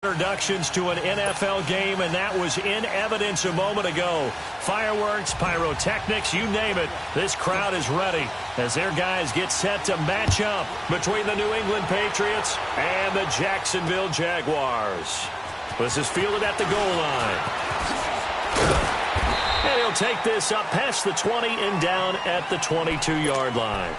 Introductions to an NFL game, and that was in evidence a moment ago. Fireworks, pyrotechnics, you name it. This crowd is ready as their guys get set to match up between the New England Patriots and the Jacksonville Jaguars. This is fielded at the goal line. And he'll take this up past the 20 and down at the 22-yard line.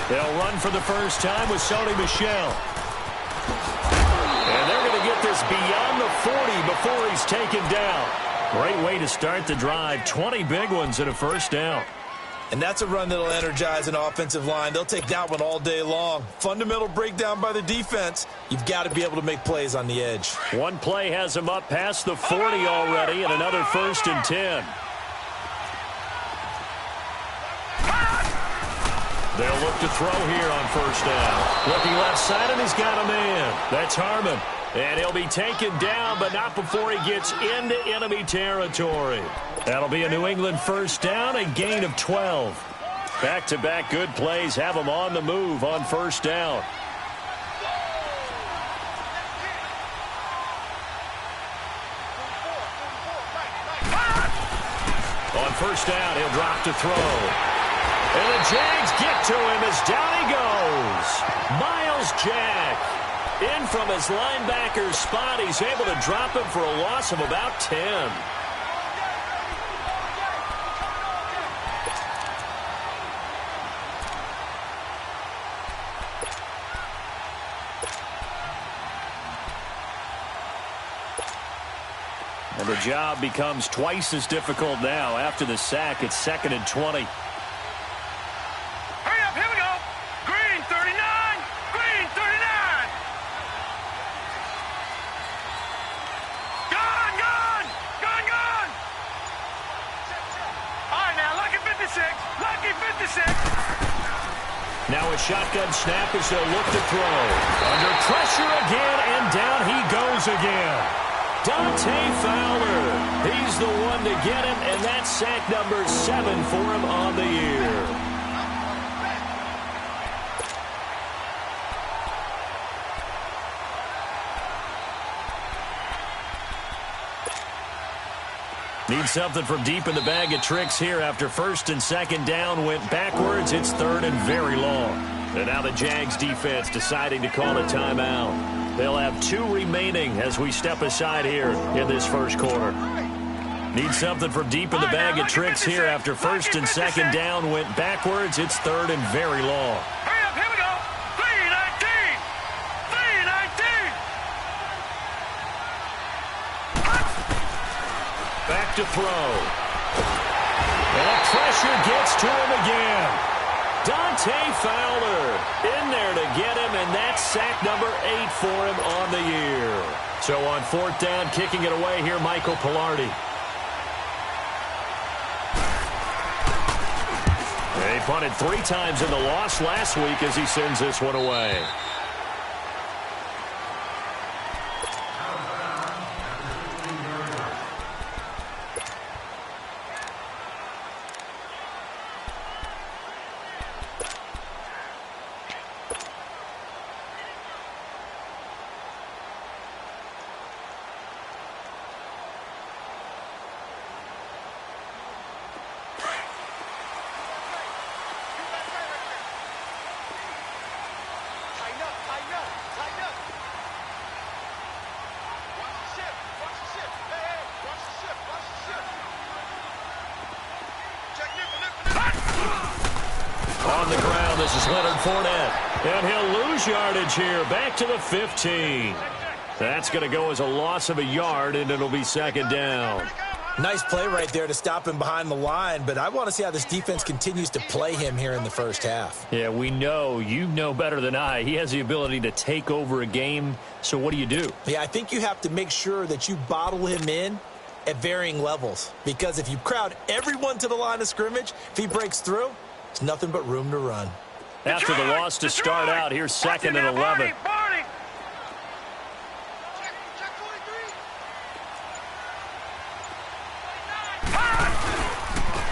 They'll run for the first time with Sony Michel. And they're going to get this beyond the 40 before he's taken down. Great way to start the drive. 20 big ones and a first down. And that's a run that'll energize an offensive line. They'll take that one all day long. Fundamental breakdown by the defense. You've got to be able to make plays on the edge. One play has him up past the 40 already, and another 1st and 10. They'll look to throw here on first down. Looking left side, and he's got a man. That's Harmon. And he'll be taken down, but not before he gets into enemy territory. That'll be a New England first down, a gain of 12. Back-to-back good plays have him on the move on first down. On first down, he'll drop to throw. And the Jags get to him as down he goes. Myles Jack. In from his linebacker spot. He's able to drop him for a loss of about 10. And the job becomes twice as difficult now. After the sack, it's 2nd and 20. Now a shotgun snap as they'll look to throw. Under pressure again, and down he goes again. Dante Fowler. He's the one to get him, and that's sack number 7 for him on the year. Need something from deep in the bag of tricks here after 1st and 2nd down went backwards. It's 3rd and very long. And now the Jags defense deciding to call a timeout. They'll have 2 remaining as we step aside here in this first quarter. Need something from deep in the bag of tricks here after 1st and 2nd down went backwards. It's 3rd and very long. Hurry up, here we go. 3-19. 3-19. Back to throw. And the pressure gets to him again. Dante Fowler in there to get him, and that's sack number 8 for him on the year. So on 4th down, kicking it away here, Michael Pilardi. He punted 3 times in the loss last week as he sends this one away. On the ground, this is Leonard Fournette. And he'll lose yardage here, back to the 15. That's going to go as a loss of a yard, and it'll be 2nd down. Nice play right there to stop him behind the line, but I want to see how this defense continues to play him here in the first half. Yeah, we know. You know better than I. He has the ability to take over a game, so what do you do? Yeah, I think you have to make sure that you bottle him in at varying levels, because if you crowd everyone to the line of scrimmage, if he breaks through, there's nothing but room to run. After the loss to start out, here's 2nd and 11.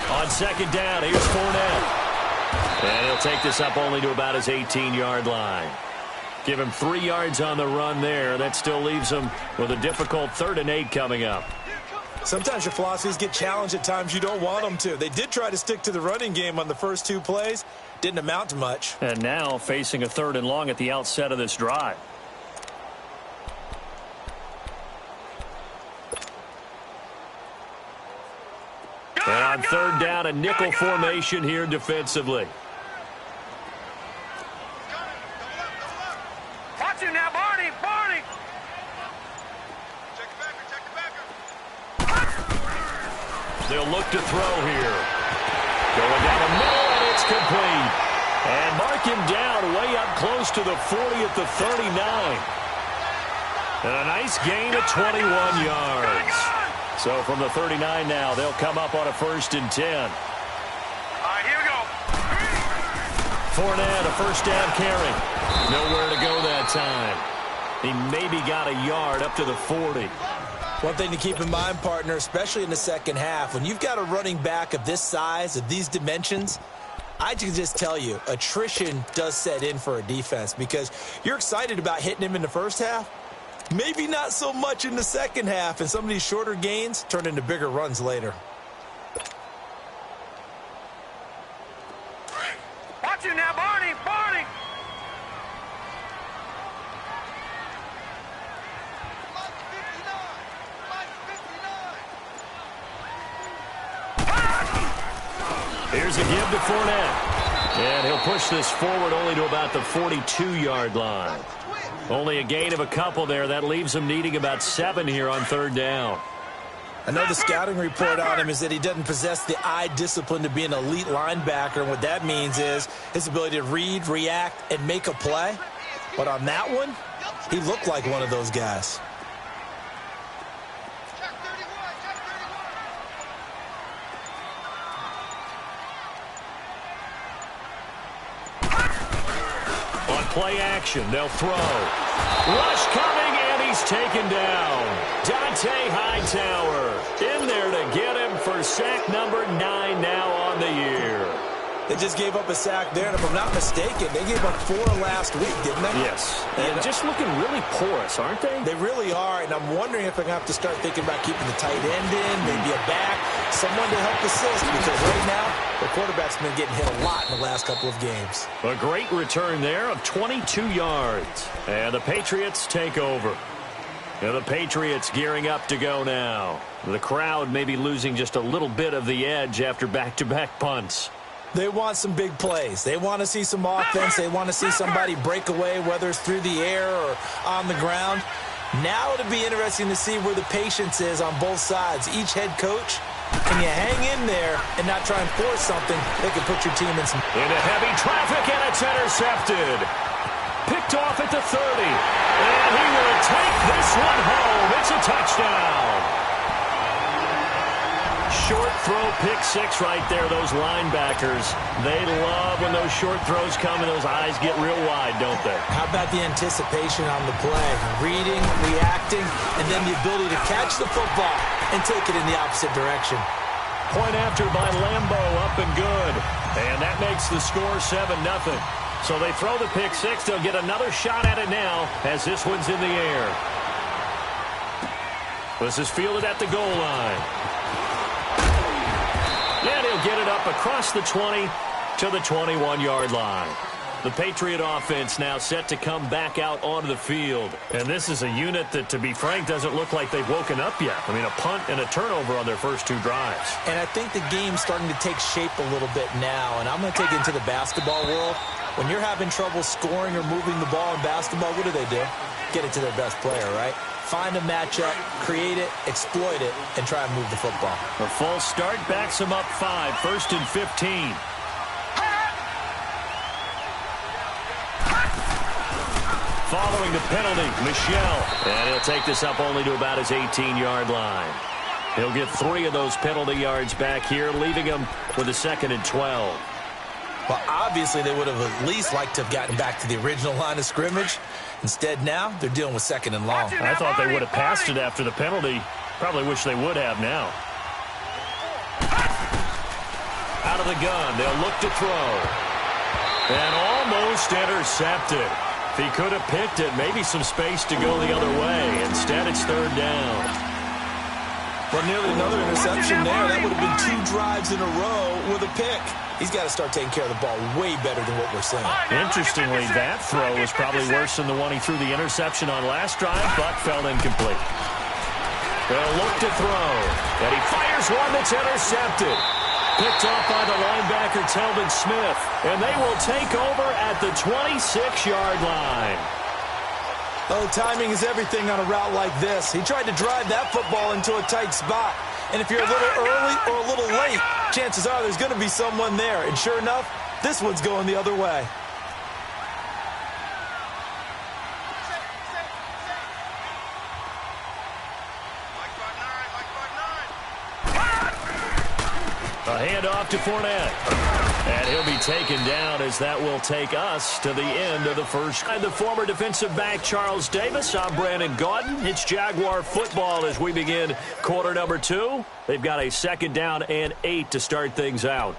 On 2nd down, here's Fournette. And he'll take this up only to about his 18-yard line. Give him 3 yards on the run there. That still leaves him with a difficult 3rd and 8 coming up. Sometimes your philosophies get challenged at times you don't want them to. They did try to stick to the running game on the first 2 plays. Didn't amount to much. And now facing a 3rd and long at the outset of this drive. And on 3rd down, a nickel formation here defensively. Watch him now, Barney. They'll look to throw here. Going down the middle, and it's complete. And mark him down way up close to the 40 at the 39. And a nice gain of 21 yards. So from the 39 now, they'll come up on a 1st and 10. All right, here we go. Fournette, a 1st down carry. Nowhere to go that time. He maybe got a yard up to the 40. One thing to keep in mind, partner, especially in the second half, when you've got a running back of this size, of these dimensions, I can just tell you, attrition does set in for a defense, because you're excited about hitting him in the first half. Maybe not so much in the second half, and some of these shorter gains turn into bigger runs later. Watch him now, Barney. Here's a give to Fournette. And he'll push this forward only to about the 42-yard line. Only a gain of a couple there. That leaves him needing about 7 here on 3rd down. I know the scouting report on him is that he doesn't possess the eye discipline to be an elite linebacker. And what that means is his ability to read, react, and make a play. But on that one, he looked like one of those guys. Play action. They'll throw. Rush coming, and he's taken down. Dante Hightower in there to get him for sack number 9 now on the year. They just gave up a sack there, and if I'm not mistaken, they gave up 4 last week, didn't they? Yes. And just looking really porous, aren't they? They really are, and I'm wondering if they're going to have to start thinking about keeping the tight end in, maybe a back, someone to help assist, because right now, the quarterback's been getting hit a lot in the last couple of games. A great return there of 22 yards. And the Patriots take over. Now the Patriots gearing up to go now. The crowd may be losing just a little bit of the edge after back-to-back punts. They want some big plays. They want to see some offense. They want to see somebody break away, whether it's through the air or on the ground. Now it'll be interesting to see where the patience is on both sides. Each head coach, can you hang in there and not try and force something that can put your team in some... Into heavy traffic, and it's intercepted. Picked off at the 30. And he will take this one home. It's a touchdown. Short throw, pick 6 right there. Those linebackers, they love when those short throws come and those eyes get real wide, don't they? How about the anticipation on the play? Reading, reacting, and then the ability to catch the football and take it in the opposite direction. Point after by Lambo, up and good. And that makes the score 7-0. So they throw the pick 6. They'll get another shot at it now as this one's in the air. This is fielded at the goal line. And he'll get it up across the 20 to the 21-yard line. The Patriot offense now set to come back out onto the field. And this is a unit that, to be frank, doesn't look like they've woken up yet. I mean, a punt and a turnover on their first 2 drives. And I think the game's starting to take shape a little bit now. And I'm going to take it into the basketball world. When you're having trouble scoring or moving the ball in basketball, what do? Get it to their best player, right? find a matchup, create it, exploit it, and try and move the football. A false start backs them up 5, 1st and 15. Following the penalty, Michel. And he'll take this up only to about his 18-yard line. He'll get 3 of those penalty yards back here, leaving him with a 2nd and 12. Well, obviously, they would have at least liked to have gotten back to the original line of scrimmage. Instead, now, they're dealing with 2nd and long. I thought they would have passed it after the penalty. Probably wish they would have now. Out of the gun, they'll look to throw. And almost intercepted. If he could have picked it, maybe some space to go the other way. Instead, it's 3rd down. Well, nearly another interception there. That would have been 2 drives in a row with a pick. He's got to start taking care of the ball way better than what we're seeing. Interestingly, that throw was probably worse than the one he threw the interception on last drive, but fell incomplete. They'll look to throw, and he fires one that's intercepted. Picked off by the linebacker, Telvin Smith, and they will take over at the 26-yard line. Oh, timing is everything on a route like this. He tried to drive that football into a tight spot. And if you're a little early or a little late, chances are there's going to be someone there. And sure enough, this one's going the other way. A handoff to Fournette. And he'll be taken down as that will take us to the end of the first. And the former defensive back, Charles Davis. I'm Brandon Gaudin. It's Jaguar football as we begin quarter number 2. They've got a 2nd down and 8 to start things out.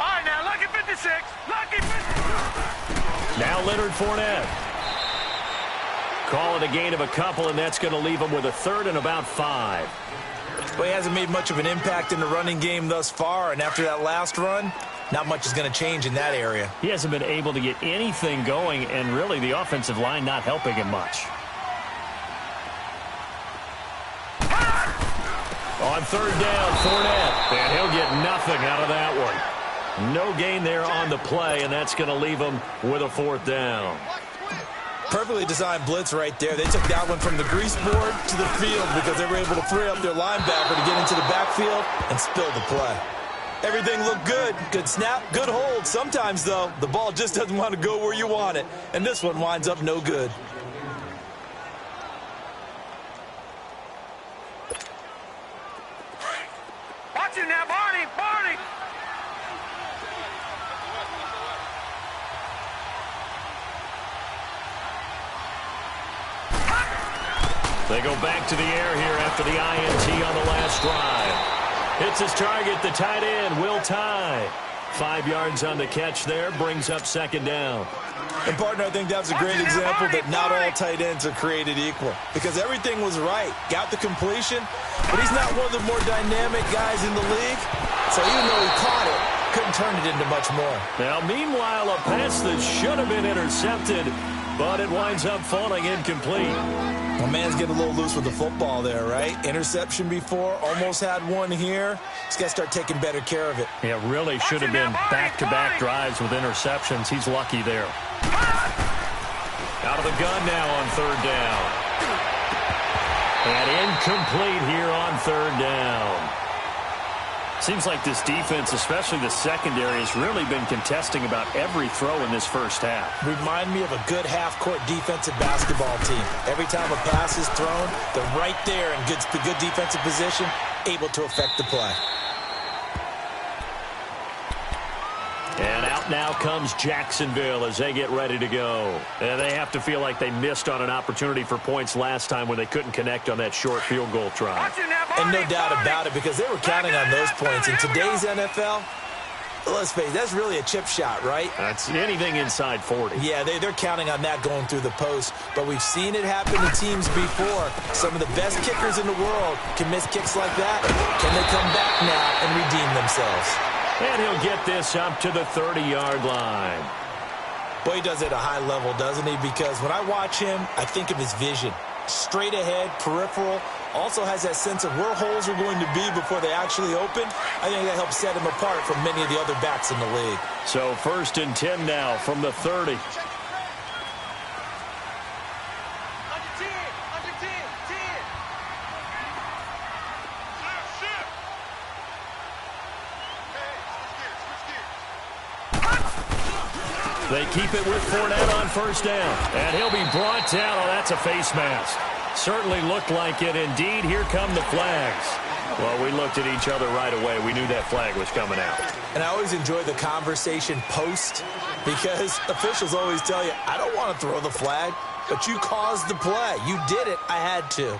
All right, now, lucky 56. Lucky 56. Now Leonard Fournette. Call it a gain of a couple, and that's going to leave him with a 3rd and about 5. Well, he hasn't made much of an impact in the running game thus far, and after that last run, not much is going to change in that area. He hasn't been able to get anything going, and really the offensive line not helping him much. On 3rd down, Fournette, and he'll get nothing out of that one. No gain there on the play, and that's going to leave him with a 4th down. Perfectly designed blitz right there. They took that one from the grease board to the field because they were able to free up their linebacker to get into the backfield and spill the play. Everything looked good. Good snap, good hold. Sometimes, though, the ball just doesn't want to go where you want it. And this one winds up no good. Watch it now, Barney. Barney. They go back to the air here after the INT on the last drive. Hits his target, the tight end, Will Tye. 5 yards on the catch there, brings up 2nd down. And, partner, I think that's a great example that not all tight ends are created equal because everything was right. Got the completion, but he's not one of the more dynamic guys in the league. So even though he caught it, couldn't turn it into much more. Now, meanwhile, a pass that should have been intercepted, but it winds up falling incomplete. My man's getting a little loose with the football there, right? Interception before, almost had one here. He's got to start taking better care of it. Yeah, really should have been back-to-back drives with interceptions. He's lucky there. Out of the gun now on 3rd down. And incomplete here on 3rd down. Seems like this defense, especially the secondary, has really been contesting about every throw in this first half. Remind me of a good half-court defensive basketball team. Every time a pass is thrown, they're right there in good defensive position, able to affect the play. And out now comes Jacksonville as they get ready to go. And they have to feel like they missed on an opportunity for points last time when they couldn't connect on that short field goal try. And no doubt about it, because they were counting on those points. In today's NFL, let's face it, that's really a chip shot, right? That's anything inside 40. Yeah, they're counting on that going through the post. But we've seen it happen to teams before. Some of the best kickers in the world can miss kicks like that. Can they come back now and redeem themselves? And he'll get this up to the 30-yard line. Boy, he does it at a high level, doesn't he? Because when I watch him, I think of his vision. straight ahead, peripheral. Also has that sense of where holes are going to be before they actually open. I think that helps set him apart from many of the other backs in the league. So 1st and 10 now from the 30. They keep it with Fournette on 1st down. And he'll be brought down. Oh, that's a face mask. Certainly looked like it. Indeed, here come the flags. Well, we looked at each other right away. We knew that flag was coming out. And I always enjoy the conversation post because officials always tell you, I don't want to throw the flag, but you caused the play. You did it. I had to.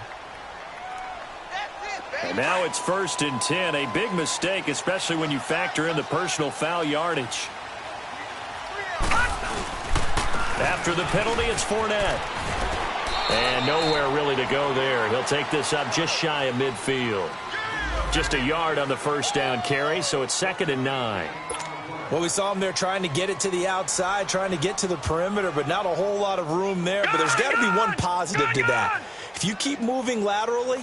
And now it's 1st and 10. A big mistake, especially when you factor in the personal foul yardage. After the penalty, it's Fournette. And nowhere really to go there. He'll take this up just shy of midfield. Just a yard on the 1st down carry, so it's 2nd and 9. Well, we saw him there trying to get it to the outside, trying to get to the perimeter, but not a whole lot of room there. But there's got to be one positive to that. If you keep moving laterally,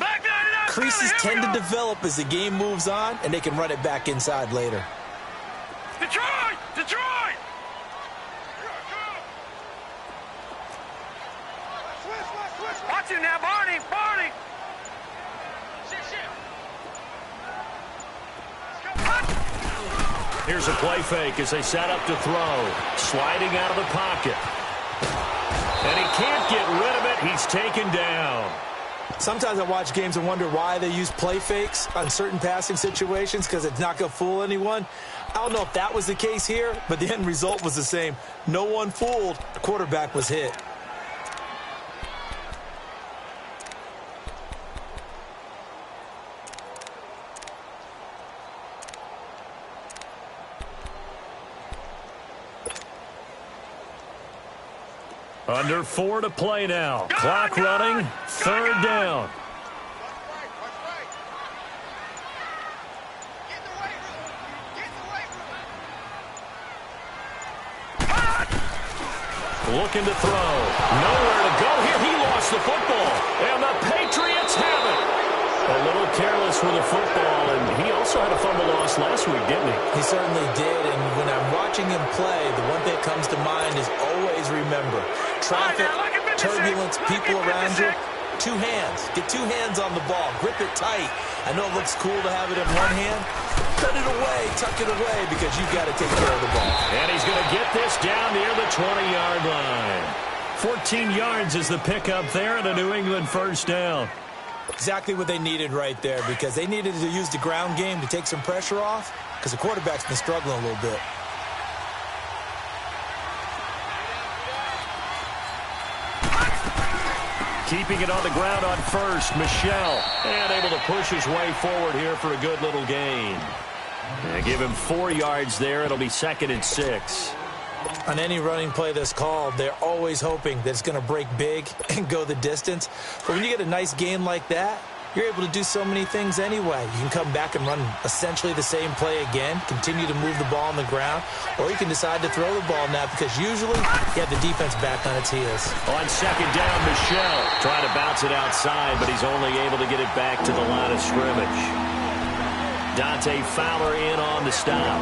creases tend to develop as the game moves on, and they can run it back inside later. Detroit! Detroit! Watch him now, Barney! Barney! Here's a play fake as they set up to throw. Sliding out of the pocket. And he can't get rid of it. He's taken down. Sometimes I watch games and wonder why they use play fakes on certain passing situations because it's not going to fool anyone. I don't know if that was the case here, but the end result was the same. No one fooled. The quarterback was hit. Under 4 to play now. Clock running. 3rd down. Looking to throw. Nowhere to go here. He lost the football. And the Patriots have it. A little careless with the football. And he also had a fumble loss last week, didn't he? He certainly did. And when I'm watching him play, the one thing that comes to mind is always remember. Traffic, turbulence, people around you. 2 hands. Get 2 hands on the ball. Grip it tight. I know it looks cool to have it in one hand. Put it away. Tuck it away because you've got to take care of the ball. And he's going to get this down near the 20-yard line. 14 yards is the pickup there and a New England 1st down. Exactly what they needed right there because they needed to use the ground game to take some pressure off because the quarterback's been struggling a little bit. Keeping it on the ground on 1st, Michel. And able to push his way forward here for a good little gain. And give him 4 yards there. It'll be 2nd and 6. On any running play that's called, they're always hoping that it's going to break big and go the distance. But when you get a nice gain like that, you're able to do so many things anyway. You can come back and run essentially the same play again, continue to move the ball on the ground, or you can decide to throw the ball now because usually you have the defense back on its heels. On 2nd down, Michel trying to bounce it outside, but he's only able to get it back to the line of scrimmage. Dante Fowler in on the stop.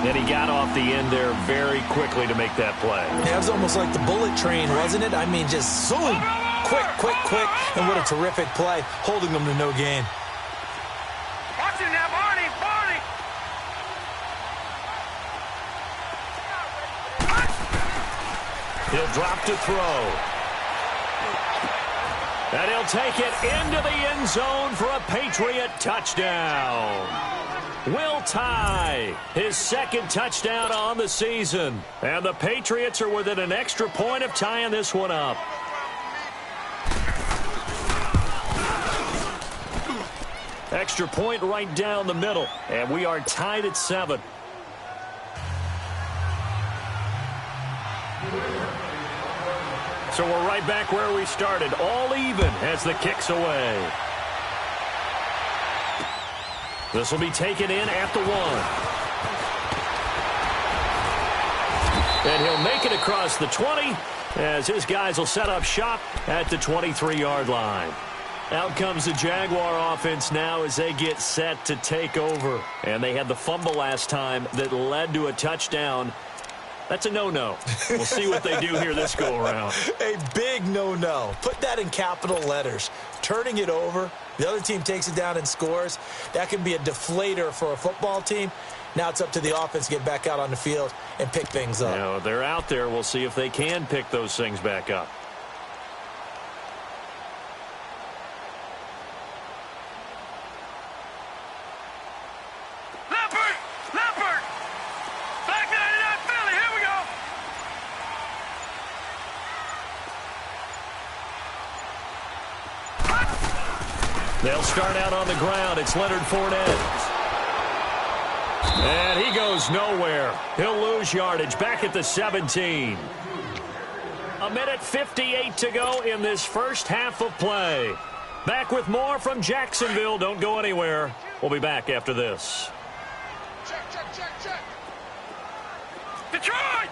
And he got off the end there very quickly to make that play. Yeah, it was almost like the bullet train, wasn't it? I mean, just zoom. Quick, quick, quick. And what a terrific play, holding them to no gain. Watch him now, Barney. Barney. He'll drop to throw. And he'll take it into the end zone for a Patriot touchdown. Will tie his 2nd touchdown on the season. And the Patriots are within an extra point of tying this one up. Extra point right down the middle. And we are tied at 7. So we're right back where we started. All even as the kick's away. This will be taken in at the 1. And he'll make it across the 20 as his guys will set up shop at the 23-yard line. Out comes the Jaguar offense now as they get set to take over. And they had the fumble last time that led to a touchdown. That's a no-no. We'll see what they do here this go-around. A big no-no. Put that in capital letters. Turning it over, the other team takes it down and scores. That can be a deflator for a football team. Now it's up to the offense to get back out on the field and pick things up. You know, they're out there. We'll see if they can pick those things back up. They'll start out on the ground. It's Leonard Fournette. And he goes nowhere. He'll lose yardage back at the 17. 1:58 to go in this first half of play. Back with more from Jacksonville. Don't go anywhere. We'll be back after this. Check. Detroit!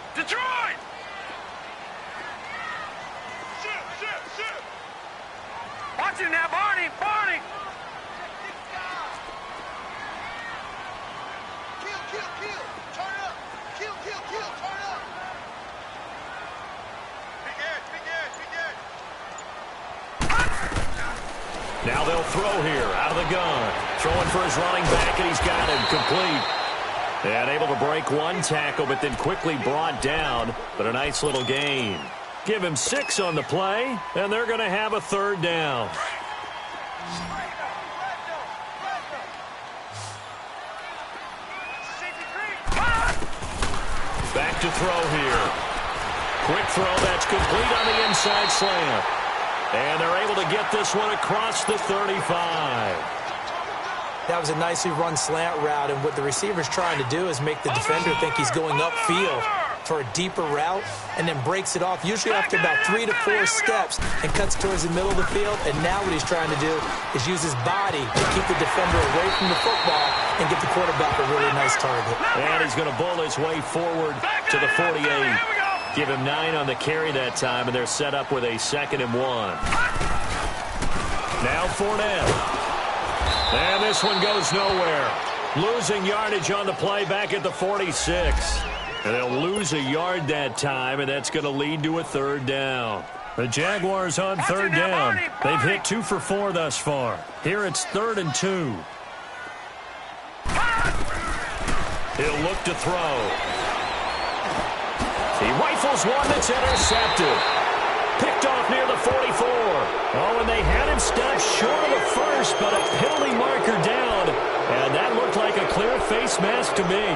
Shoot! Watch him now, Barney! Kill! Turn up! Kill! Turn up! Big edge! Now they'll throw here out of the gun. Throwing for his running back, and he's got him complete. And able to break one tackle, but then quickly brought down. But a nice little gain. Give him 6 on the play, and they're going to have a third down. Back to throw here. Quick throw that's complete on the inside slant. And they're able to get this one across the 35. That was a nicely run slant route, and what the receiver's trying to do is make the defender think he's going upfield for a deeper route, and then breaks it off, usually after about 3 to 4 steps, and cuts towards the middle of the field. And now what he's trying to do is use his body to keep the defender away from the football and give the quarterback a really nice target. And he's going to bull his way forward to the 48. Give him 9 on the carry that time, and they're set up with a 2nd and 1. Now Fournette. And this one goes nowhere. Losing yardage on the play back at the 46. And they'll lose a yard that time, and that's going to lead to a third down. The Jaguars on third down. They've hit 2 for 4 thus far. Here it's 3rd and 2. He'll look to throw. He rifles one that's intercepted. Picked off near the 44. Oh, and they had him stopped short of the first, but a penalty marker down. And that looked like a clear face mask to me.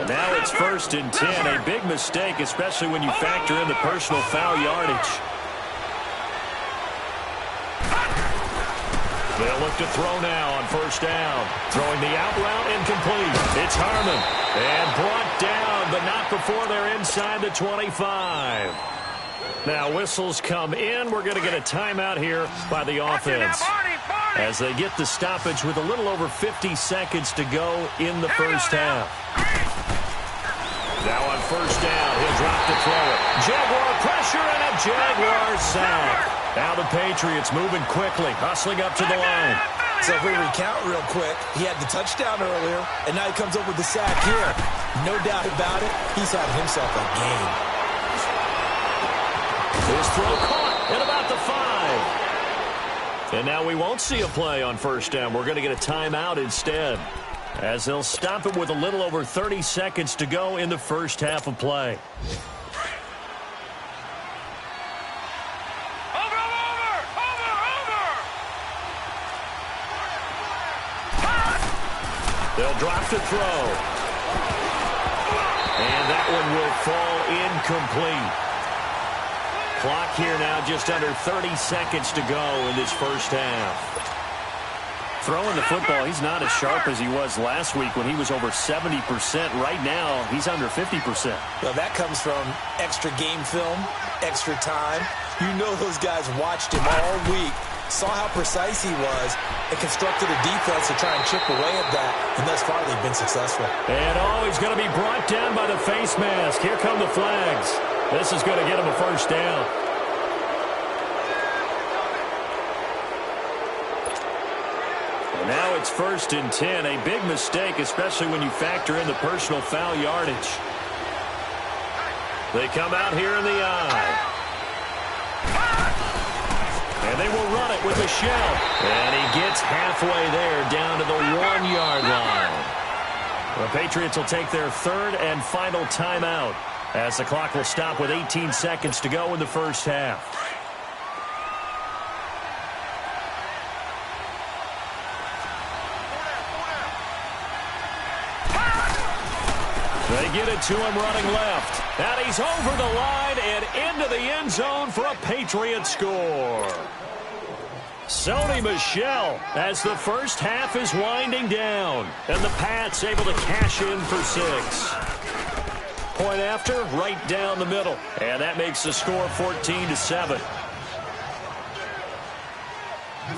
And now it's 1st and 10. A big mistake, especially when you factor in the personal foul yardage. They'll look to throw now on 1st down. Throwing the out route incomplete. It's Harmon. And brought down, but not before they're inside the 25. Now whistles come in. We're going to get a timeout here by the offense, as they get the stoppage with a little over 50 seconds to go in the first half. Now on 1st down, he'll drop to throw it. Jaguar pressure and a Jaguar sack. Now the Patriots moving quickly, hustling up to the line. So if we recount real quick, he had the touchdown earlier, and now he comes up with the sack here. No doubt about it, he's having himself a game. His throw caught at about the 5. And now we won't see a play on 1st down. We're going to get a timeout instead, as they'll stop it with a little over 30 seconds to go in the first half of play. They'll drop to throw. And that one will fall incomplete. Clock here now just under 30 seconds to go in this first half. Throwing the football, he's not as sharp as he was last week when he was over 70%. Right now, he's under 50%. Well, that comes from extra game film, extra time. You know those guys watched him all week saw how precise he was, and constructed a defense to try and chip away at that, and thus far they've been successful. And he's going to be brought down by the face mask. Here come the flags. This is going to get him a first down. And now it's 1st and 10. A big mistake, especially when you factor in the personal foul yardage. They come out here in the eye. And they will run it with Michelle. And he gets halfway there down to the 1-yard line. The Patriots will take their 3rd and final timeout as the clock will stop with 18 seconds to go in the first half. They get it to him running left. And he's over the line and into the end zone for a Patriot score. Sony Michel as the first half is winding down. And the Pats able to cash in for 6. Point after, right down the middle. And that makes the score 14-7.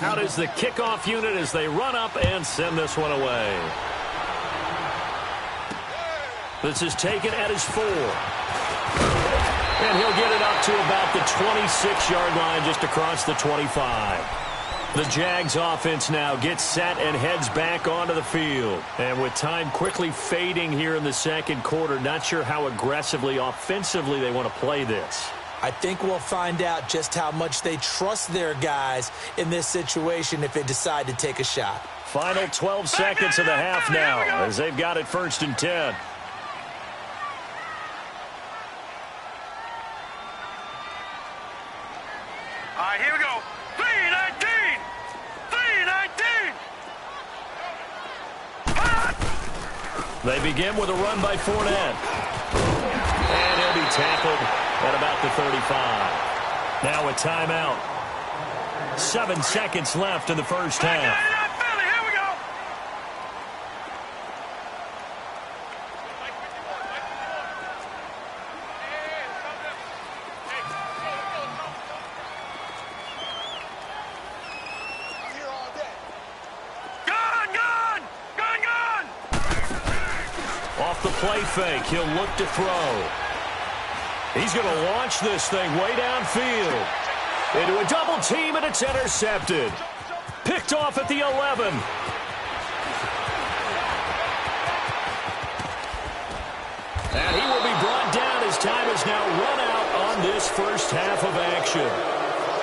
Out is the kickoff unit as they run up and send this one away. This is taken at his 4. And he'll get it up to about the 26-yard line just across the 25. The Jags offense now gets set and heads back onto the field. And with time quickly fading here in the second quarter, not sure how aggressively, offensively they want to play this. I think we'll find out just how much they trust their guys in this situation if they decide to take a shot. Final 12 seconds of the half now as they've got it 1st and 10. All right, here we go. 3-19. 3-19. They begin with a run by Fournette. And he'll be tackled at about the 35. Now a timeout. 7 seconds left in the first half. Here we go. Gone. Off the play fake, he'll look to throw. He's going to launch this thing way downfield. Into a double team, and it's intercepted. Picked off at the 11. And he will be brought down as time is now run out on this first half of action.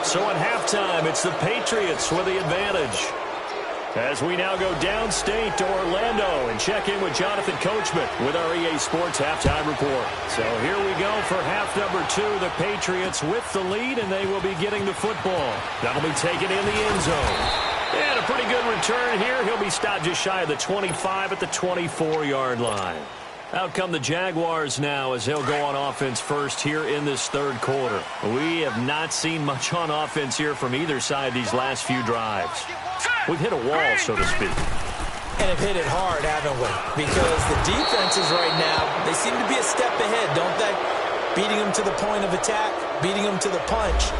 So at halftime, it's the Patriots with the advantage. As we now go downstate to Orlando and check in with Jonathan Coachman with our EA Sports Halftime Report. So here we go for half number 2. The Patriots with the lead, and they will be getting the football. That'll be taken in the end zone. And a pretty good return here. He'll be stopped just shy of the 25 at the 24-yard line. Out come the Jaguars now as they'll go on offense first here in this third quarter. We have not seen much on offense here from either side these last few drives. We've hit a wall, so to speak. And have hit it hard, haven't we? Because the defenses right now, they seem to be a step ahead, don't they? Beating them to the point of attack, beating them to the punch.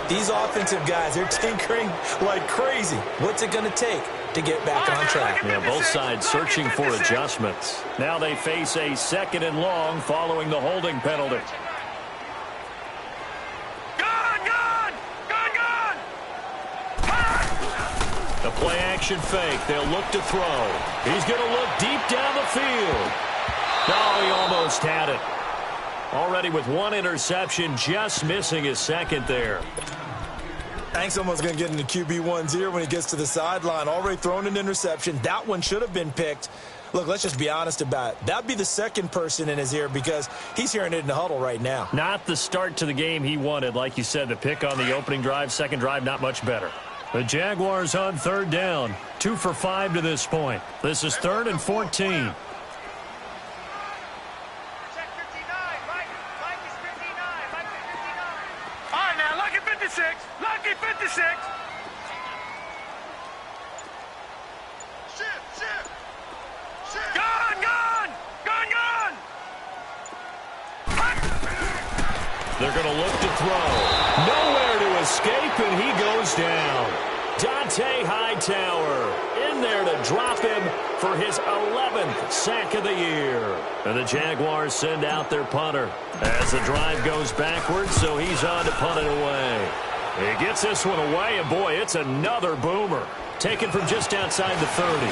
These offensive guys, they're tinkering like crazy. What's it going to take to get back on track? Yeah, both sides searching for adjustments. Now they face a 2nd and long following the holding penalty. The play action fake. They'll look to throw. He's going to look deep down the field. No, he almost had it. Already with 1 interception, just missing his 2nd there. I think someone's going to get into QB1's ear when he gets to the sideline. Already thrown an interception. That one should have been picked. Look, let's just be honest about it. That'd be the 2nd person in his ear because he's hearing it in the huddle right now. Not the start to the game he wanted. Like you said, the pick on the opening drive, 2nd drive, not much better. The Jaguars on 3rd down. 2 for 5 to this point. This is 3rd and 14. Check 59. Mike is 59. Mike is 59. All right, now, lucky 56. Lucky 56. Shift. Gone. They're going to look to throw. Nowhere to escape, and he goes down. Hightower in there to drop him for his 11th sack of the year. And the Jaguars send out their punter as the drive goes backwards, so he's on to punt it away. He gets this one away, and boy, it's another boomer. Taken from just outside the 30.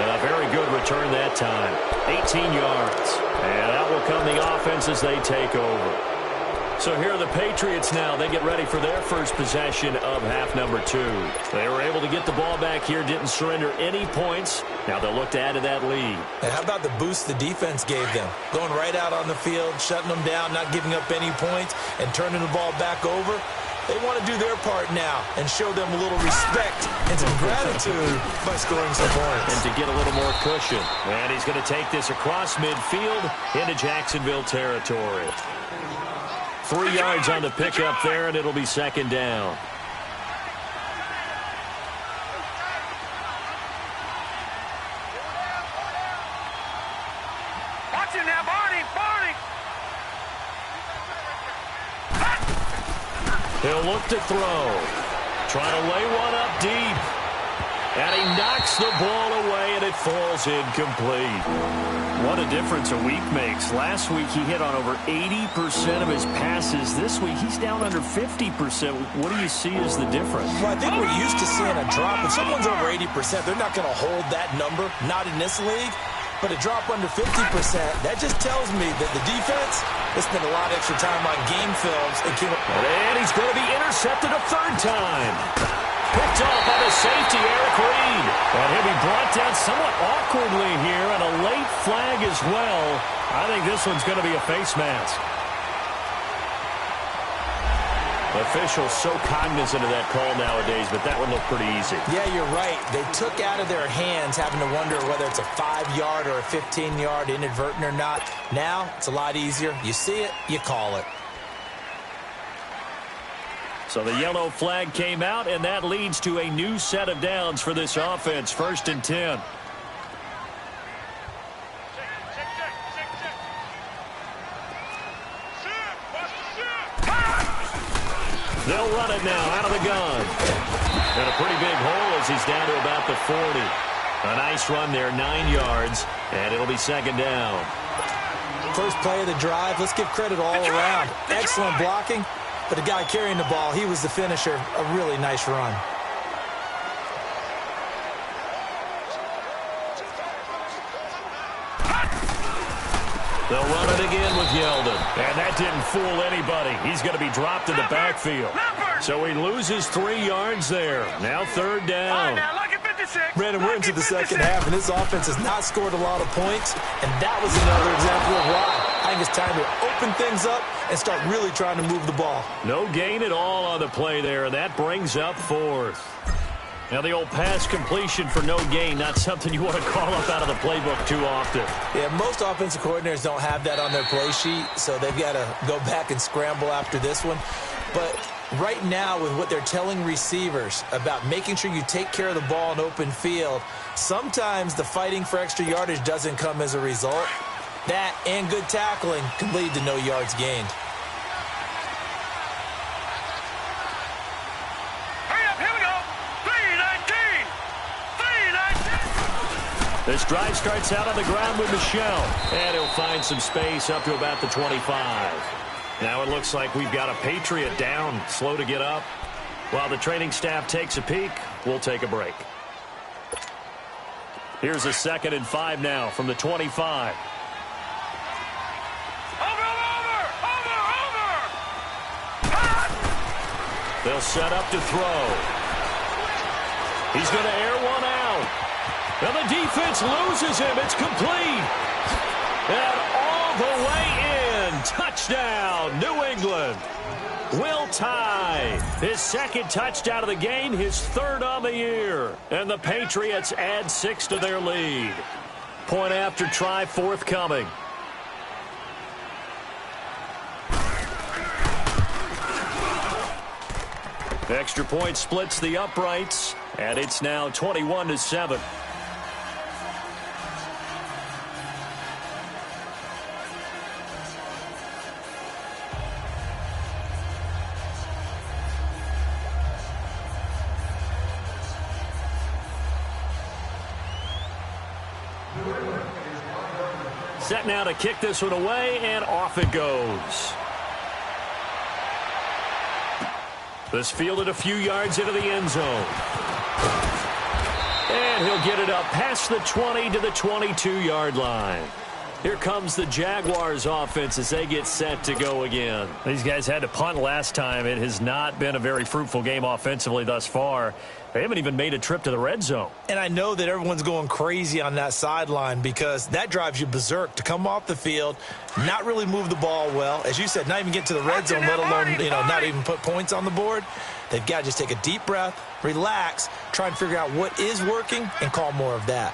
A very good return that time. 18 yards. And out will come the offense as they take over. So here are the Patriots now. They get ready for their first possession of half number 2. They were able to get the ball back here, didn't surrender any points. Now they'll look to add to that lead. And how about the boost the defense gave them? Going right out on the field, shutting them down, not giving up any points, and turning the ball back over. They want to do their part now and show them a little respect and some gratitude by scoring some points. And to get a little more cushion. And he's going to take this across midfield into Jacksonville territory. 3 yards on the pickup there, and it'll be second down. Watch him now, Barney! He'll look to throw. Trying to lay one up deep. And he knocks the ball away, and it falls incomplete. What a difference a week makes. Last week, he hit on over 80% of his passes. This week, he's down under 50%. What do you see as the difference? Well, I think we're used to seeing a drop. If someone's over 80%, they're not going to hold that number, not in this league. But a drop under 50%, that just tells me that the defense has spent a lot of extra time on game films. And he's going to be intercepted a third time. Picked off by the safety, Eric Reed. And he'll be brought down somewhat awkwardly here, and a late flag as well. I think this one's going to be a face mask. Officials so cognizant of that call nowadays, but that one looked pretty easy. Yeah, you're right. They took out of their hands having to wonder whether it's a 5-yard or a 15-yard inadvertent or not. Now, it's a lot easier. You see it, you call it. So the yellow flag came out, and that leads to a new set of downs for this offense. 1st and 10. They'll run it now out of the gun. And a pretty big hole as he's down to about the 40. A nice run there, 9 yards, and it'll be second down. First play of the drive. Let's give credit all around. Excellent blocking. But the guy carrying the ball, he was the finisher. A really nice run. They'll run it again with Yeldon. And that didn't fool anybody. He's going to be dropped in the backfield. So he loses 3 yards there. Now third down. Brandon, we're into the second half, and this offense has not scored a lot of points. And that was another example of why. I think it's time to open things up and start really trying to move the ball. No gain at all on the play there, and that brings up 4th. Now the old pass completion for no gain, not something you want to call up out of the playbook too often. Yeah, most offensive coordinators don't have that on their play sheet, so they've got to go back and scramble after this one. But right now, with what they're telling receivers about making sure you take care of the ball in open field, sometimes the fighting for extra yardage doesn't come as a result. That and good tackling can lead to no yards gained. This drive starts out on the ground with Michelle, and he'll find some space up to about the 25. Now it looks like we've got a Patriot down, slow to get up. While the training staff takes a peek, we'll take a break. Here's a 2nd and 5 now from the 25. They'll set up to throw. He's going to air one out. And the defense loses him. It's complete. And all the way in. Touchdown, New England. Will Tye, his 2nd touchdown of the game, his 3rd on the year. And the Patriots add 6 to their lead. Point after try forthcoming. Extra point splits the uprights, and it's now 21-7. Set now to kick this one away, and off it goes. This fielded a few yards into the end zone. And he'll get it up past the 20 to the 22-yard line. Here comes the Jaguars offense as they get set to go again. These guys had to punt last time. It has not been a very fruitful game offensively thus far. They haven't even made a trip to the red zone. And I know that everyone's going crazy on that sideline because that drives you berserk to come off the field, not really move the ball well. As you said, not even get to the red zone, let alone, not even put points on the board. They've got to just take a deep breath, relax, try and figure out what is working, and call more of that.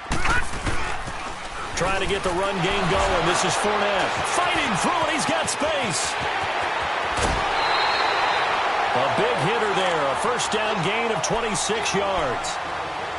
Trying to get the run game going. This is Fournette. Fighting through it. He's got space. A big hitter there. A first down gain of 26 yards.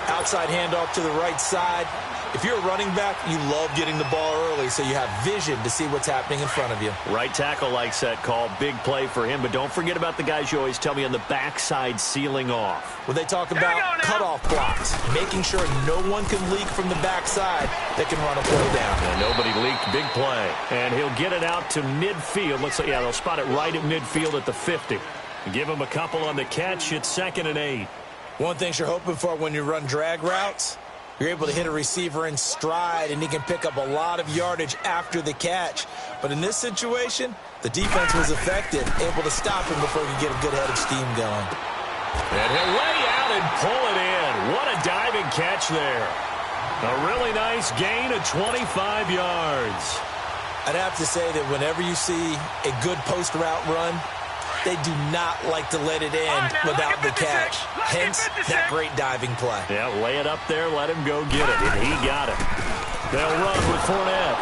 Outside handoff to the right side. If you're a running back, you love getting the ball early so you have vision to see what's happening in front of you. Right tackle likes that call. Big play for him. But don't forget about the guys you always tell me on the backside sealing off. Well, they talk about cutoff blocks, making sure no one can leak from the backside that can run a play down. And nobody leaked. Big play. And he'll get it out to midfield. Looks like, yeah, they'll spot it right at midfield at the 50. Give him a couple on the catch. It's 2nd and 8. One thing you're hoping for when you run drag routes, you're able to hit a receiver in stride, and he can pick up a lot of yardage after the catch. But in this situation, the defense was effective, able to stop him before he could get a good head of steam going. And he'll lay out and pull it in. What a diving catch there. A really nice gain of 25 yards. I'd have to say that whenever you see a good post route run, they do not like to let it end without the catch. Hence, that great diving play. Yeah, lay it up there, let him go get it, and he got it. They'll run with Fournette.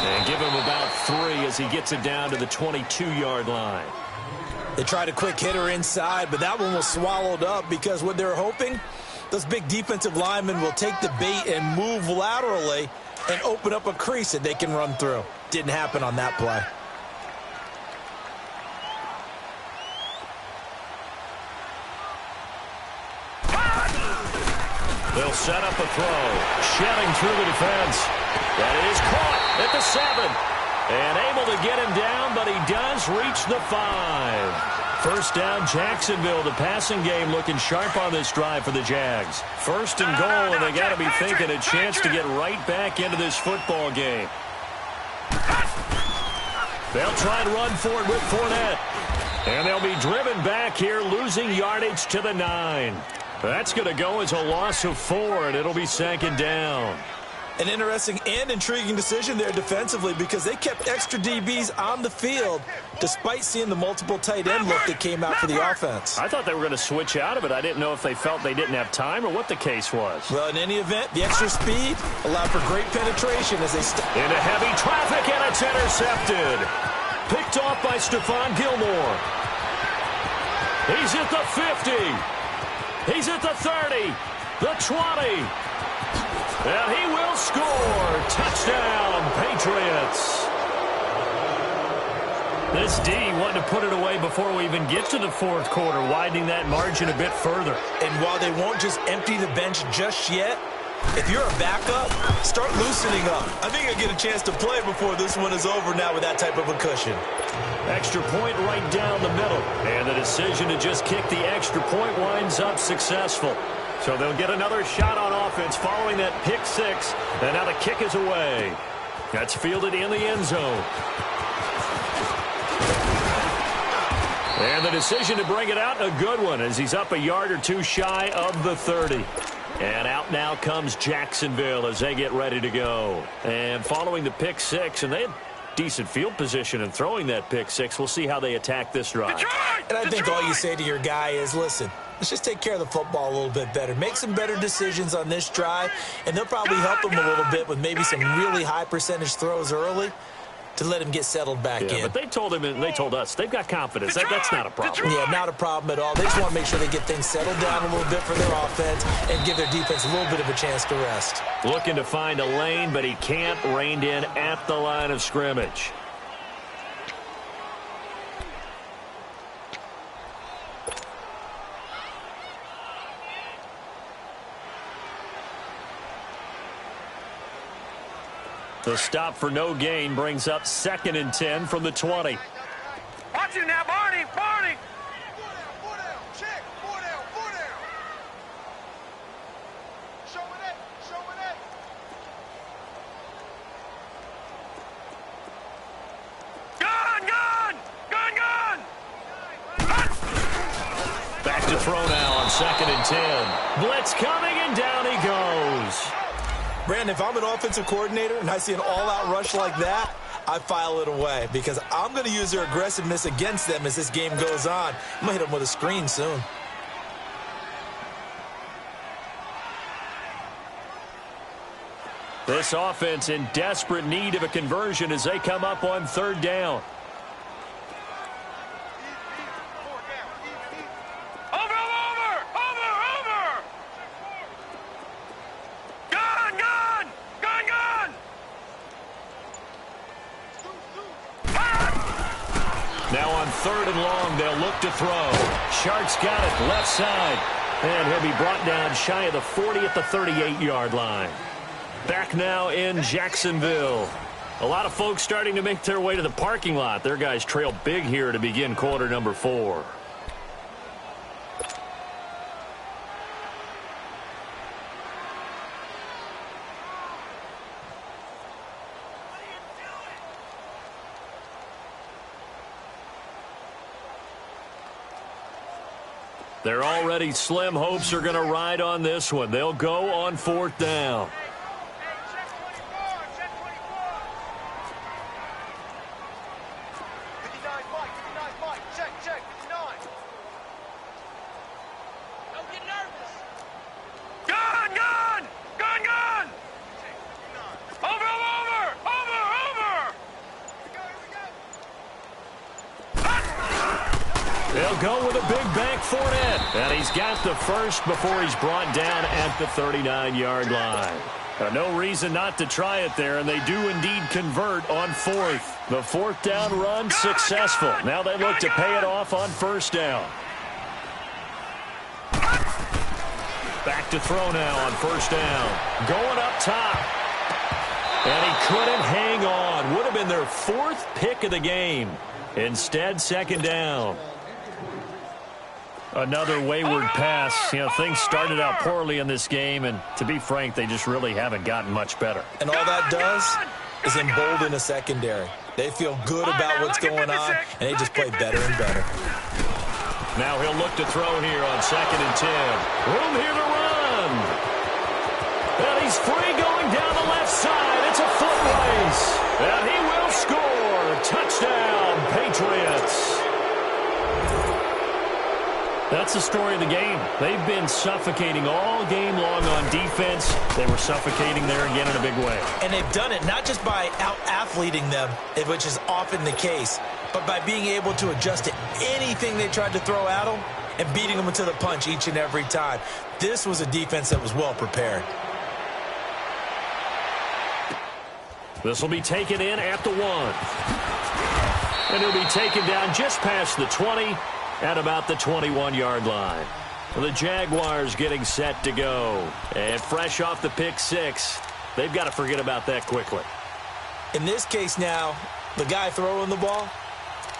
And give him about 3 as he gets it down to the 22-yard line. They tried a quick hitter inside, but that one was swallowed up because what they're hoping, those big defensive linemen will take the bait and move laterally and open up a crease that they can run through. Didn't happen on that play. They'll set up a throw. Shedding through the defense. That is caught at the 7. And able to get him down, but he does reach the 5. First down, Jacksonville. The passing game looking sharp on this drive for the Jags. 1st and goal, and they got to be thinking a chance to get right back into this football game. They'll try and run for it with Fournette. And they'll be driven back here, losing yardage to the 9. That's going to go as a loss of 4, and it'll be 2nd down. An interesting and intriguing decision there defensively because they kept extra DBs on the field despite seeing the multiple tight end look that came out for the offense. I thought they were going to switch out of it. I didn't know if they felt they didn't have time or what the case was. Well, in any event, the extra speed allowed for great penetration as they into heavy traffic, and it's intercepted. Picked off by Stephon Gilmore. He's at the 50. He's at the 30, the 20, and he will score. Touchdown, Patriots. This D wanted to put it away before we even get to the 4th quarter, widening that margin a bit further. And while they won't just empty the bench just yet, if you're a backup, start loosening up. I think you'll get a chance to play before this one is over now with that type of a cushion. Extra point right down the middle. And the decision to just kick the extra point winds up successful. So they'll get another shot on offense following that pick 6. And now the kick is away. That's fielded in the end zone. And the decision to bring it out, a good one, as he's up a yard or 2 shy of the 30. And out now comes Jacksonville as they get ready to go. And following the pick 6, and they had decent field position in throwing that pick 6. We'll see how they attack this drive. And I think all you say to your guy is, listen, let's just take care of the football a little bit better. Make some better decisions on this drive, and they'll probably help him a little bit with maybe some really high percentage throws early to let him get settled back in. But they told him and they told us they've got confidence. That's not a problem. Yeah, not a problem at all. They just want to make sure they get things settled down a little bit for their offense and give their defense a little bit of a chance to rest. Looking to find a lane, but he can't. Reined in at the line of scrimmage. The stop for no gain brings up 2nd and 10 from the 20. Watch you now, Barney. Barney. 4 down. Check. 4 down. 4 down. Show it 8. Show it 8. Gun, gun. Gun, gun. Back to throw now on 2nd and 10. Blitz coming, and down he goes. Brandon, if I'm an offensive coordinator and I see an all-out rush like that, I file it away because I'm going to use their aggressiveness against them as this game goes on. I'm going to hit them with a screen soon. This offense in desperate need of a conversion as they come up on 3rd down. Now on 3rd and long, they'll look to throw. Shark's got it left side. And he'll be brought down shy of the 40 at the 38-yard line. Back now in Jacksonville. A lot of folks starting to make their way to the parking lot. Their guys trail big here to begin quarter number 4. Their already slim hopes are going to ride on this one. They'll go on 4th down. They'll go with a big bank for it. And he's got the first before he's brought down at the 39-yard line. No reason not to try it there, and they do indeed convert on 4th. The 4th down run successful. Now they look to pay it off on 1st down. Back to throw now on 1st down. Going up top. And he couldn't hang on. Would have been their 4th pick of the game. Instead, 2nd down. Another wayward pass. You know, things started out poorly in this game, and to be frank, they just really haven't gotten much better. And all that does is embolden a secondary. They feel good about what's going on, and they just play better and better. Now he'll look to throw here on 2nd and 10. Room here to run. And he's free going down the left side. It's a foot race. And he will score. Touchdown, Patriots. That's the story of the game. They've been suffocating all game long on defense. They were suffocating there again in a big way. And they've done it not just by out-athleting them, which is often the case, but by being able to adjust to anything they tried to throw at them and beating them to the punch each and every time. This was a defense that was well prepared. This will be taken in at the 1. And he'll be taken down just past the 20 at about the 21-yard line. The Jaguars getting set to go. And fresh off the pick 6, they've got to forget about that quickly. In this case now, the guy throwing the ball,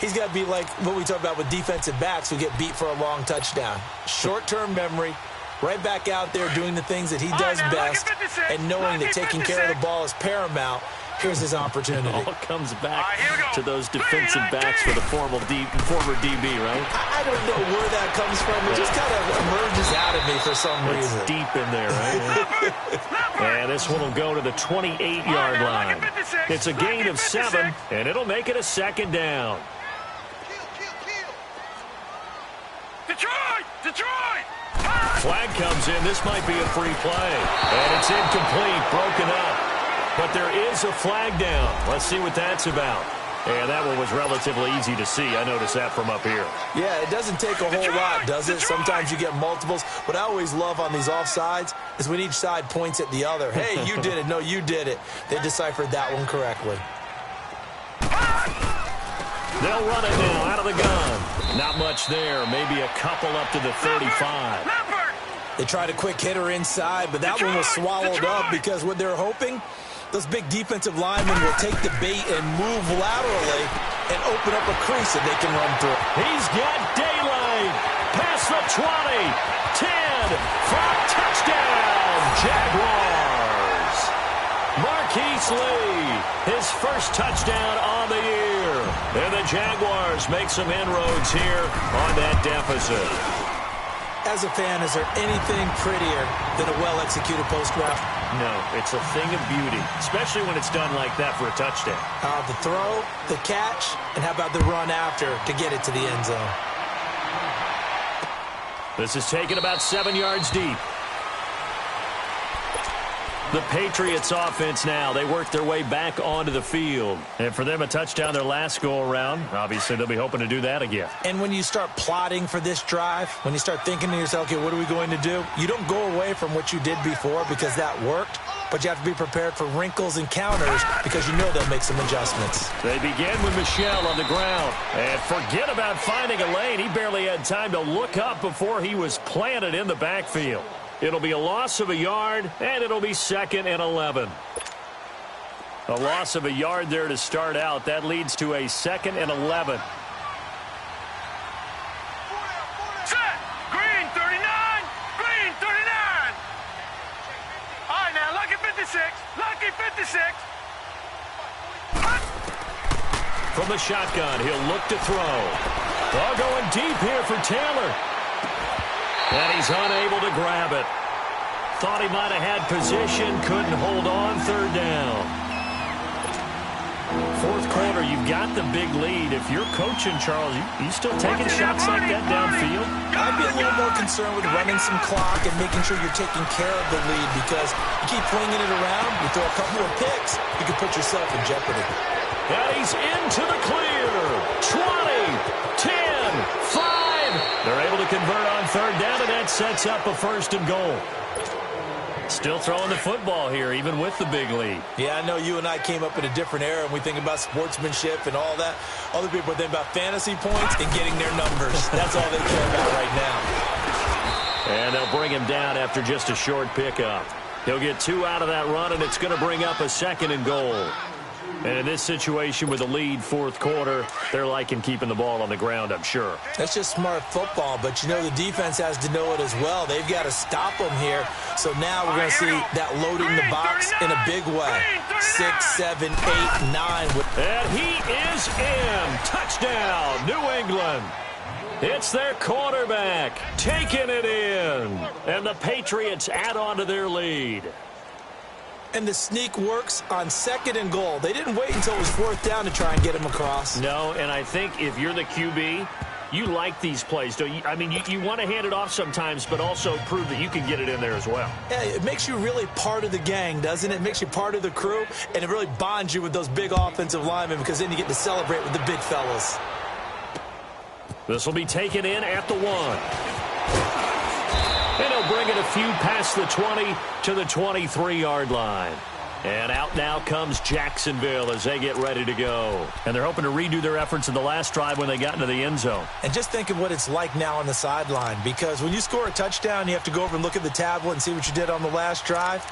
he's got to be like what we talk about with defensive backs who get beat for a long touchdown. Short-term memory, right back out there doing the things that he does best, and knowing that taking care of the ball is paramount. Here's his opportunity. It all comes back to those defensive backs for the former DB, right? I don't know where that comes from. It just kind of emerges out of me for some reason. It's deep in there, right? And this one will go to the 28-yard line. It's a gain of 7, and it'll make it a 2nd down. Detroit! Detroit! Flag comes in. This might be a free play. And it's incomplete, broken up. But there is a flag down. Let's see what that's about. And that one was relatively easy to see. I noticed that from up here. Yeah, it doesn't take a whole lot, does it? Sometimes you get multiples. What I always love on these offsides is when each side points at the other. Hey, you did it. No, you did it. They deciphered that one correctly. They'll run it now out of the gun. Not much there. Maybe a couple up to the 35. They tried a quick hitter inside, but that one was swallowed up because what they're hoping Those big defensive linemen will take the bait and move laterally and open up a crease that they can run through. He's got daylight. Past the 20. 10. 5. Touchdown. Jaguars. Marquise Lee, his first touchdown on the year. And the Jaguars make some inroads here on that deficit. As a fan, is there anything prettier than a well-executed post route? No, it's a thing of beauty, especially when it's done like that for a touchdown. The throw, the catch, and how about the run after to get it to the end zone? This is taken about 7 yards deep. The Patriots offense now, they work their way back onto the field. And for them, a touchdown their last go-around. Obviously, they'll be hoping to do that again. And when you start plotting for this drive, when you start thinking to yourself, okay, what are we going to do? You don't go away from what you did before because that worked, but you have to be prepared for wrinkles and counters because you know they'll make some adjustments. They begin with Michel on the ground. And forget about finding a lane. He barely had time to look up before he was planted in the backfield. It'll be a loss of a yard, and it'll be 2nd and 11. A loss of a yard there to start out. That leads to a 2nd and 11. Set. Green 39. Green 39. All right, now, lucky 56. Lucky 56. From the shotgun, he'll look to throw. Ball going deep here for Taylor. And he's unable to grab it. Thought he might have had position, couldn't hold on, 3rd down. 4th quarter, you've got the big lead. If you're coaching, Charles, you still taking shots like that downfield? I'd be a little more concerned with running some clock and making sure you're taking care of the lead because you keep flinging it around, you throw a couple of picks, you can put yourself in jeopardy. And he's into the clear. 20, 10, 5. They're able to convert on 3rd down, and that sets up a 1st and goal. Still throwing the football here, even with the big lead. Yeah, I know you and I came up in a different era, and we think about sportsmanship and all that. Other people think about fantasy points and getting their numbers. That's all they care about right now. And they'll bring him down after just a short pickup. He'll get 2 out of that run, and it's going to bring up a 2nd and goal. And in this situation with a lead 4th quarter, they're liking keeping the ball on the ground, I'm sure. That's just smart football, but you know the defense has to know it as well. They've got to stop them here. So now we're going to see that loading the box in a big way. 6, 7, 8, 9. And he is in. Touchdown, New England. It's their quarterback taking it in. And the Patriots add on to their lead. And the sneak works on 2nd and goal. They didn't wait until it was 4th down to try and get him across. No, and I think if you're the QB, you like these plays, don't you? I mean, you want to hand it off sometimes, but also prove that you can get it in there as well. Yeah, it makes you really part of the gang, doesn't it? It makes you part of the crew, and it really bonds you with those big offensive linemen because then you get to celebrate with the big fellas. This will be taken in at the 1. And he'll bring it a few past the 20 to the 23-yard line. And out now comes Jacksonville as they get ready to go. And they're hoping to redo their efforts in the last drive when they got into the end zone. And just think of what it's like now on the sideline, because when you score a touchdown, you have to go over and look at the tablet and see what you did on the last drive.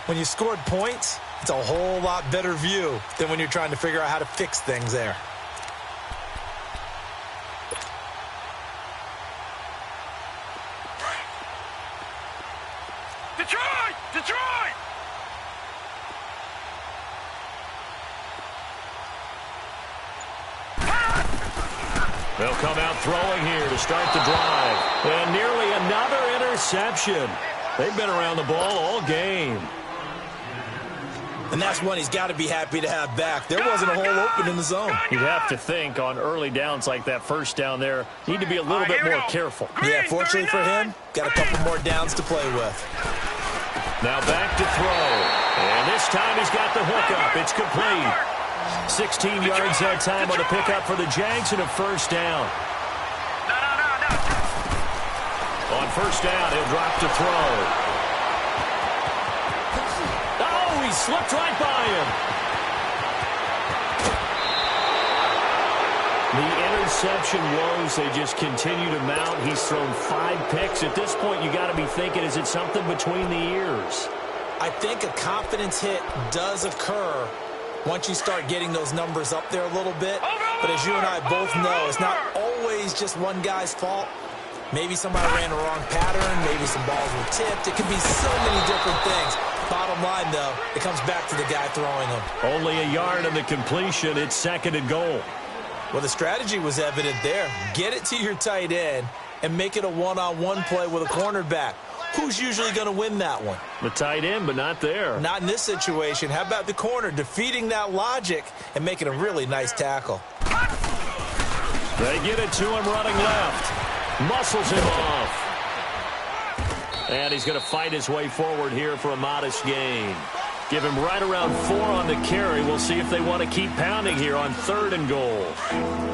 When you scored points, it's a whole lot better view than when you're trying to figure out how to fix things there. Detroit! Detroit! They'll come out throwing here to start the drive. And nearly another interception. They've been around the ball all game. And that's one he's got to be happy to have back. There wasn't a hole open in the zone. You'd have to think on early downs like that 1st down there, need to be a little bit more careful. Yeah, fortunately for him, got a couple more downs to play with. Now back to throw. And this time he's got the hookup. It's complete. 16 yards that time on the pickup for the Jags and a 1st down. On 1st down, he'll drop to throw. Oh, he slipped right by him. The interception woes, they just continue to mount. He's thrown 5 picks. At this point, you got to be thinking, is it something between the ears? I think a confidence hit does occur once you start getting those numbers up there a little bit. But as you and I both know, it's not always just one guy's fault. Maybe somebody ran the wrong pattern. Maybe some balls were tipped. It could be so many different things. Bottom line, though, it comes back to the guy throwing them. Only a yard in the completion. It's 2nd and goal. Well, the strategy was evident there. Get it to your tight end and make it a one-on-one play with a cornerback. Who's usually going to win that one? The tight end, but not there. Not in this situation. How about the corner defeating that logic and making a really nice tackle? They get it to him running left. Muscles him off. And he's going to fight his way forward here for a modest gain. Give him right around 4 on the carry. We'll see if they want to keep pounding here on 3rd and goal.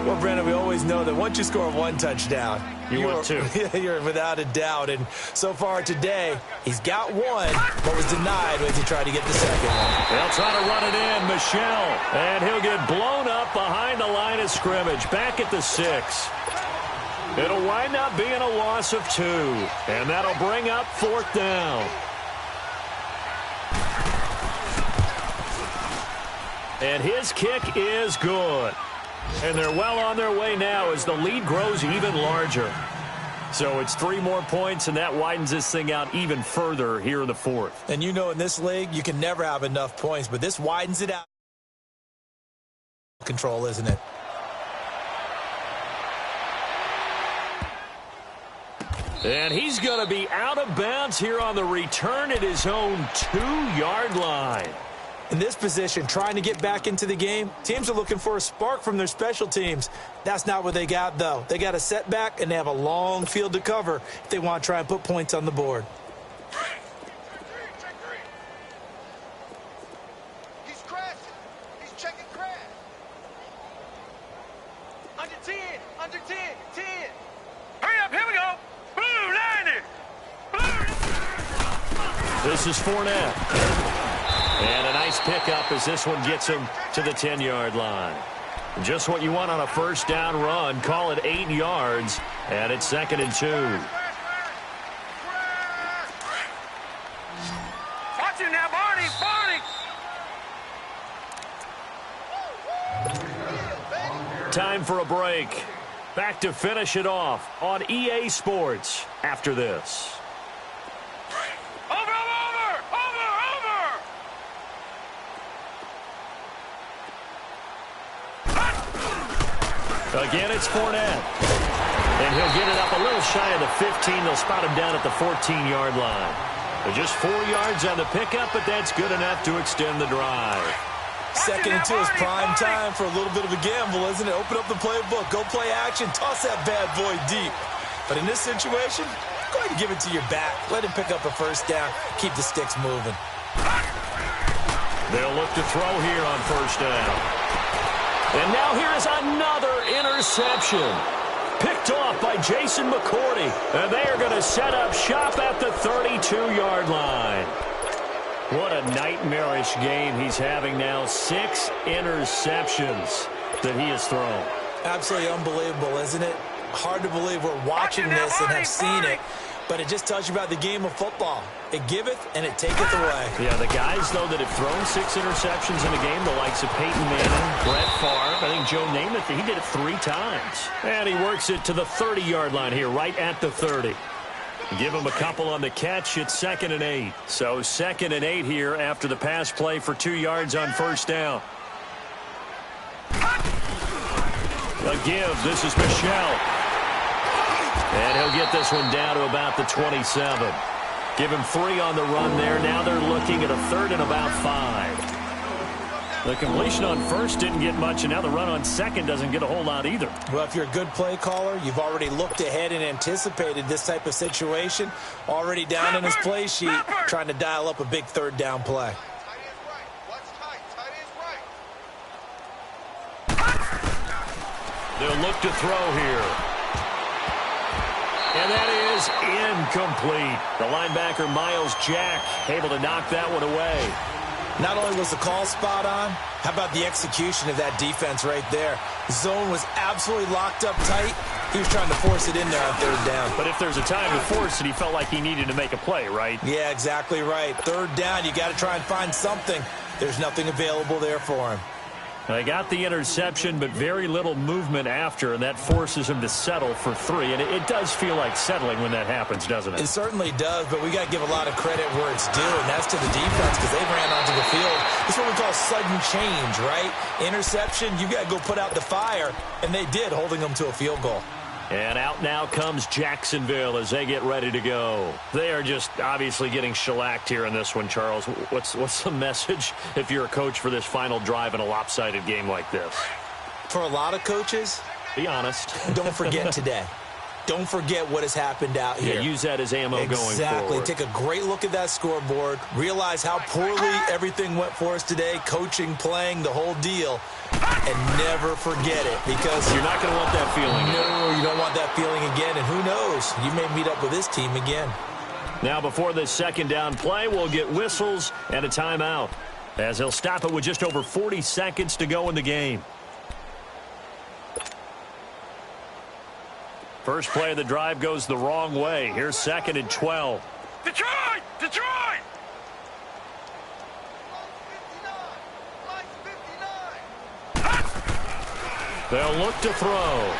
Well, Brandon, we always know that once you score 1 touchdown, you're 2. You're without a doubt. And so far today, he's got 1, but was denied as he tried to get the 2nd one. They'll try to run it in. Michelle. And he'll get blown up behind the line of scrimmage. Back at the 6. It'll wind up being a loss of 2. And that'll bring up 4th down. And his kick is good. And they're well on their way now as the lead grows even larger. So it's 3 more points, and that widens this thing out even further here in the 4th. And you know in this league, you can never have enough points, but this widens it out. Control, isn't it? And he's going to be out of bounds here on the return at his own 2-yard line. In this position, trying to get back into the game, teams are looking for a spark from their special teams. That's not what they got, though. They got a setback, and they have a long field to cover if they want to try and put points on the board. He's crashing. He's checking crash. Under 10, under 10, 10. Hurry up, here we go. Blue, line it. Blue. This is Fournette. And a nice pickup as this one gets him to the 10-yard line. Just what you want on a 1st down run. Call it 8 yards, and it's 2nd and 2. Watch it now, Barney, Barney. Time for a break. Back to finish it off on EA Sports after this. Again, it's Fournette. And he'll get it up a little shy of the 15. They'll spot him down at the 14-yard line. They're just 4 yards on the pickup, but that's good enough to extend the drive. 2nd and 2 is prime time for a little bit of a gamble, isn't it? Open up the playbook, go play action, toss that bad boy deep. But in this situation, go ahead and give it to your back. Let him pick up a 1st down, keep the sticks moving. They'll look to throw here on 1st down. And now here is another interception. Picked off by Jason McCourty. And they are going to set up shop at the 32-yard line. What a nightmarish game he's having now. 6 interceptions that he has thrown. Absolutely unbelievable, isn't it? Hard to believe we're watching this and have seen it. But it just tells you about the game of football. It giveth and it taketh away. Yeah, the guys, though, that have thrown 6 interceptions in a game, the likes of Peyton Manning, Brett Favre, I think Joe Namath, he did it 3 times. And he works it to the 30-yard line here, right at the 30. Give him a couple on the catch. It's 2nd and 8. So 2nd and 8 here after the pass play for 2 yards on 1st down. A give. This is Michelle. And he'll get this one down to about the 27. Give him 3 on the run there. Now they're looking at a 3rd and about 5. The completion on 1st didn't get much, and now the run on 2nd doesn't get a whole lot either. Well, if you're a good play caller, you've already looked ahead and anticipated this type of situation. Already down in his play sheet, trying to dial up a big 3rd down play. Tight end's right. Watch tight. Tight end's right. They'll look to throw here. And that is incomplete. The linebacker, Miles Jack, able to knock that one away. Not only was the call spot on, how about the execution of that defense right there? The zone was absolutely locked up tight. He was trying to force it in there on third down. But if there's a time to force it, he felt like he needed to make a play, right? Yeah, exactly right. Third down, you got to try and find something. There's nothing available there for him. They got the interception, but very little movement after, and that forces him to settle for 3. And it does feel like settling when that happens, doesn't it? It certainly does, but we got to give a lot of credit where it's due, and that's to the defense because they ran onto the field. This is what we call sudden change, right? Interception, you got to go put out the fire, and they did, holding them to a field goal. And out now comes Jacksonville as they get ready to go. They are just obviously getting shellacked here in this one, Charles. What's the message if you're a coach for this final drive in a lopsided game like this? For a lot of coaches, be honest. Don't forget today. Don't forget what has happened out here. Yeah, use that as ammo going forward. Exactly. Take a great look at that scoreboard. Realize how poorly everything went for us today. Coaching, playing, the whole deal. And never forget it because you're not going to want that feeling. No, you don't want that feeling again. And who knows? You may meet up with this team again. Now, before this second down play, we'll get whistles and a timeout as they'll stop it with just over 40 seconds to go in the game. First play of the drive goes the wrong way. Here's 2nd and 12. Detroit! Detroit! They'll look to throw.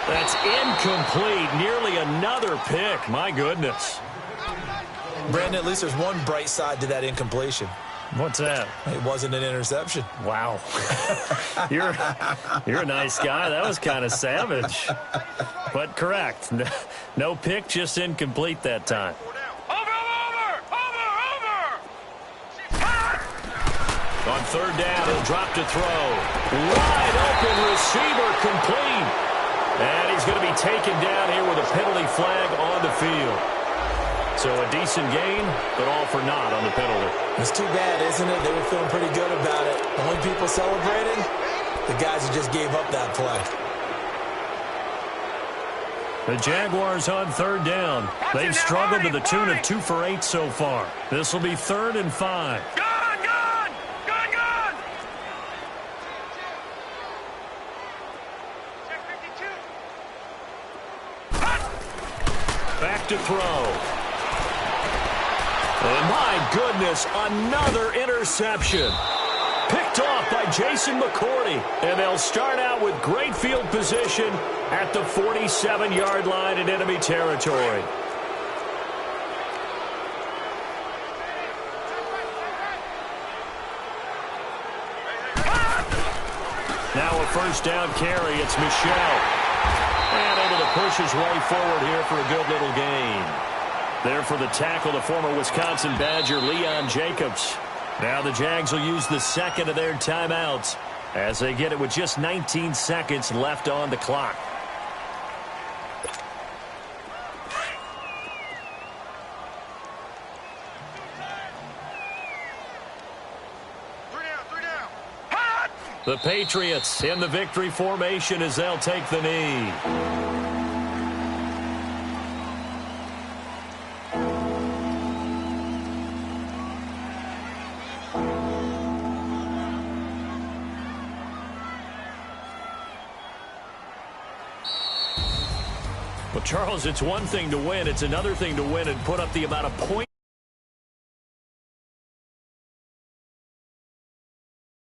That's incomplete. Nearly another pick. My goodness. Brandon, at least there's one bright side to that incompletion. What's that? It wasn't an interception. Wow. You're a nice guy. That was kind of savage. But correct. No pick, just incomplete that time. On third down, he'll drop to throw. Wide open receiver complete. And he's going to be taken down here with a penalty flag on the field. So a decent gain, but all for naught on the penalty. It's too bad, isn't it? They were feeling pretty good about it. The only people celebrating, the guys who just gave up that play. The Jaguars on third down. They've struggled to the tune of 2 for 8 so far. This will be 3rd and 5. Back to throw. And my goodness, another interception. Picked off by Jason McCourty. And they'll start out with great field position at the 47-yard line in enemy territory. Now a first down carry. It's Michel. And able to push his way forward here for a good little gain. There for the tackle, the former Wisconsin Badger, Leon Jacobs. Now the Jags will use the second of their timeouts as they get it with just 19 seconds left on the clock. The Patriots in the victory formation as they'll take the knee. Well, Charles, it's one thing to win. It's another thing to win and put up the amount of points